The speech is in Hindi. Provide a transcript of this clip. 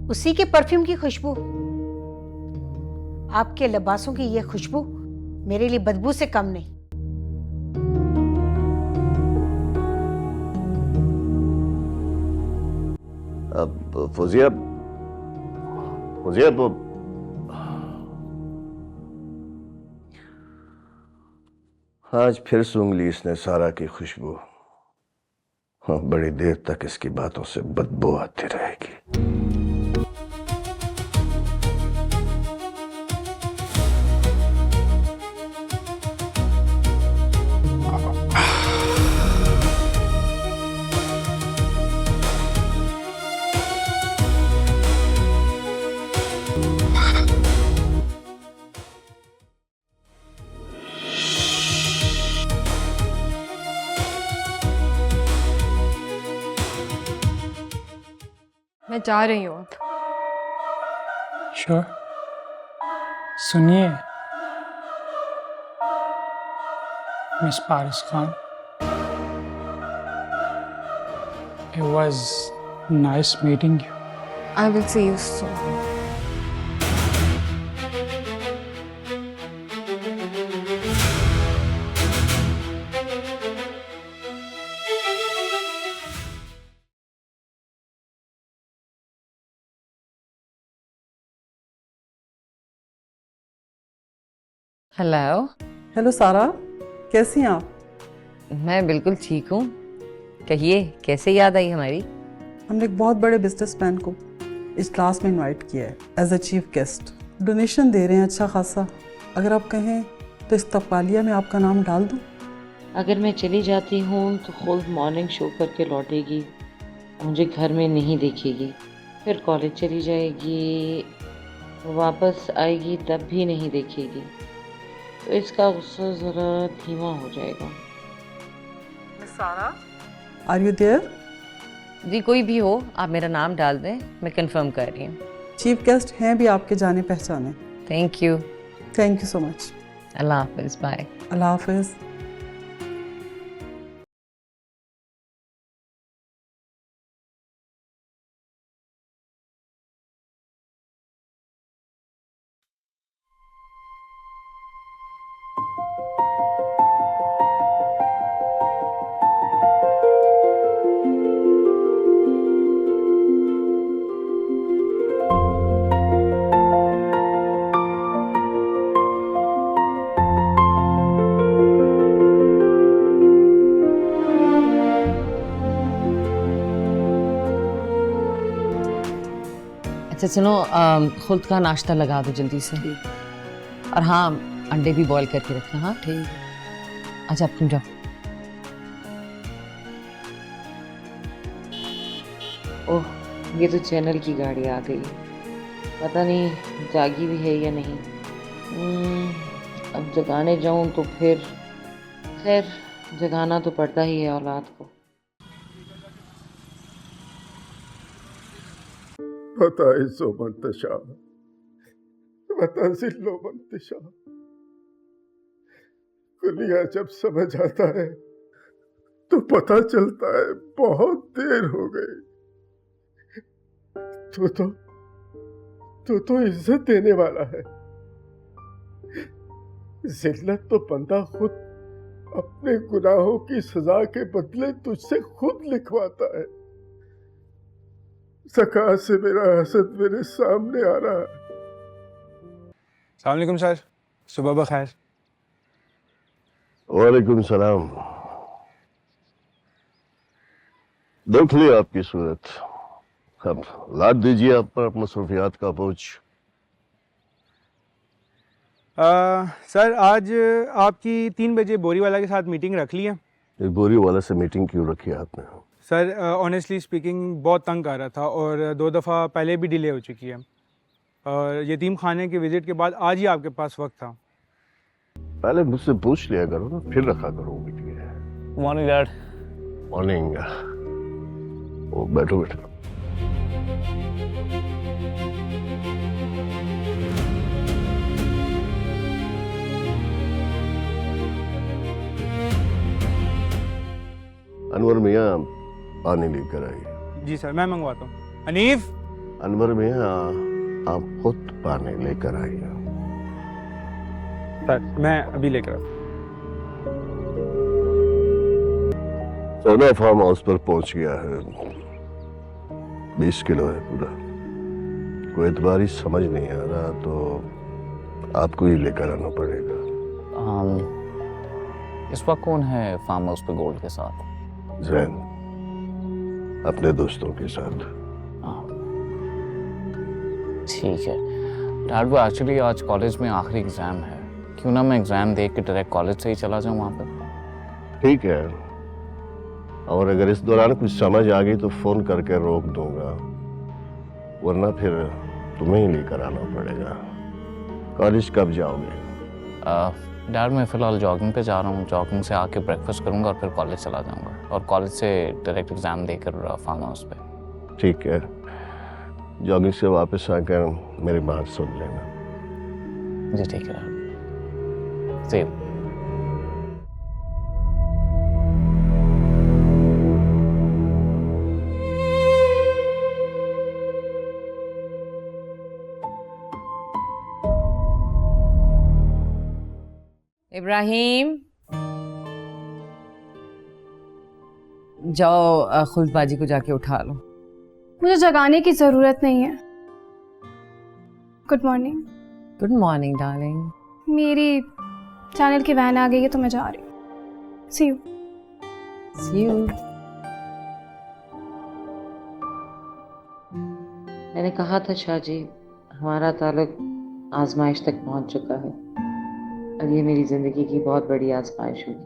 उसी के परफ्यूम की खुशबू। आपके लिबासों की ये खुशबू मेरे लिए बदबू से कम नहीं। अब फौजिया, फौजिया वो आज फिर सूंघ ली इसने सारा की खुशबू। हाँ, बड़ी देर तक इसकी बातों से बदबू आती रहेगी। मैं जा रही हूँ अब। श्योर? सुनिए miss Paras Khan, it was nice meeting you. I will see you soon. Hello. Hello सारा, कैसी हैं आप? मैं बिल्कुल ठीक हूँ। कहिए, कैसे याद आई हमारी? हमने एक बहुत बड़े बिजनेसमैन को इस क्लास में इनवाइट किया है as a chief guest. Donation दे रहे हैं अच्छा खासा। अगर आप कहें तो इस तकबालिया में आपका नाम डाल दूं? अगर मैं चली जाती हूँ तो खुद मॉर्निंग शो करके लौटेगी, मुझे घर में नहीं देखेगी, फिर कॉलेज चली जाएगी, वापस आएगी तब भी नहीं देखेगी, तो इसका गुस्सा ज़रा धीमा हो जाएगा। सारा, आर यू देयर? जी, कोई भी हो, आप मेरा नाम डाल दें, मैं कंफर्म कर रही हूँ। चीफ गेस्ट हैं भी आपके जाने पहचाने। Thank you. Thank you so much. अल्लाह हाफिज़, बाय। अल्लाह हाफिज़। अच्छा सुनो, खुद का नाश्ता लगा दो जल्दी से। और हाँ, अंडे भी बॉईल करके रखना। हाँ ठीक है। अच्छा, अब तुम जाओ। ओह, ये तो चैनल की गाड़ी आ गई। पता नहीं जागी भी है या नहीं। अब जगाने जाऊं तो फिर खैर जगाना तो पड़ता ही है औलाद को। बताइज़ो मंतशा, बताज़िल्लो मंतशा। कुलिया जब समझ आता है तो पता चलता है बहुत देर हो गई। तो इज्जत देने वाला है। जिल्लत तो बंदा खुद अपने गुनाहों की सजा के बदले तुझसे खुद लिखवाता है। सका से मेरा हसद मेरे सामने आ रहा है। अस्सलाम वालेकुम सर, सुबह बखैर। वालेकुम सलाम। देख ली आपकी सूरत, अब लाद दीजिए आप पर मसरूफियात का बोझ। सर, आज आपकी 3 बजे बोरीवाला के साथ मीटिंग रख ली है। एक बोरी वाला से मीटिंग क्यों रखी है आपने? सर, ऑनेस्टली स्पीकिंग बहुत तंग कर रहा था और 2 दफ़ा पहले भी डिले हो चुकी है। और यतीम खाने के विज़िट के बाद आज ही आपके पास वक्त था। पहले मुझसे पूछ लिया करो ना, फिर रखा करो मीटिंग। Morning dad. मॉर्निंग। ओ बैठो बैठो। अनवर मियाँ पानी लेकर आइए। जी सर, मैं मंगवाता हूँ। हनीफ। अनवर मियाँ आप खुद पानी लेकर आइए। सर मैं अभी लेकर आता हूँ। सोना फार्म हाउस पर पहुंच गया है। 20 किलो है पूरा। कोई एतबारी समझ नहीं आ रहा तो आपको ही लेकर आना पड़ेगा। इस वक्त कौन है फार्म हाउस पे गोल्ड के साथ? जैन अपने दोस्तों के साथ। ठीक है डैड, वो एक्चुअली आज कॉलेज में आखिरी एग्ज़ाम है, क्यों ना मैं एग्ज़ाम देख के डायरेक्ट कॉलेज से ही चला जाऊँ वहाँ पे? ठीक है, और अगर इस दौरान कुछ समझ आ गई तो फोन करके रोक दूंगा, वरना फिर तुम्हें ही लेकर आना पड़ेगा। कॉलेज कब जाओगे? डैड मैं फ़िलहाल जॉगिंग पे जा रहा हूँ, जॉगिंग से आके ब्रेकफास्ट करूँगा और फिर कॉलेज चला जाऊँगा, और कॉलेज से डायरेक्ट एग्ज़ाम देकर फार्म हाउस पे। ठीक है, जॉगिंग से वापस आकर मेरी बात सुन लेना। जी ठीक है See you. इब्राहिम जाओ खुल्द बाजी को जाके उठा लो। मुझे जगाने की जरूरत नहीं है। Good morning. Good morning darling. मेरी चैनल की वैन आ गई है तो मैं जा रही हूँ। सी यू। See you. मैंने कहा था शाह जी, हमारा ताल्लुक आजमाइश तक पहुंच चुका है और ये मेरी ज़िंदगी की बहुत बड़ी आजमाइश होगी।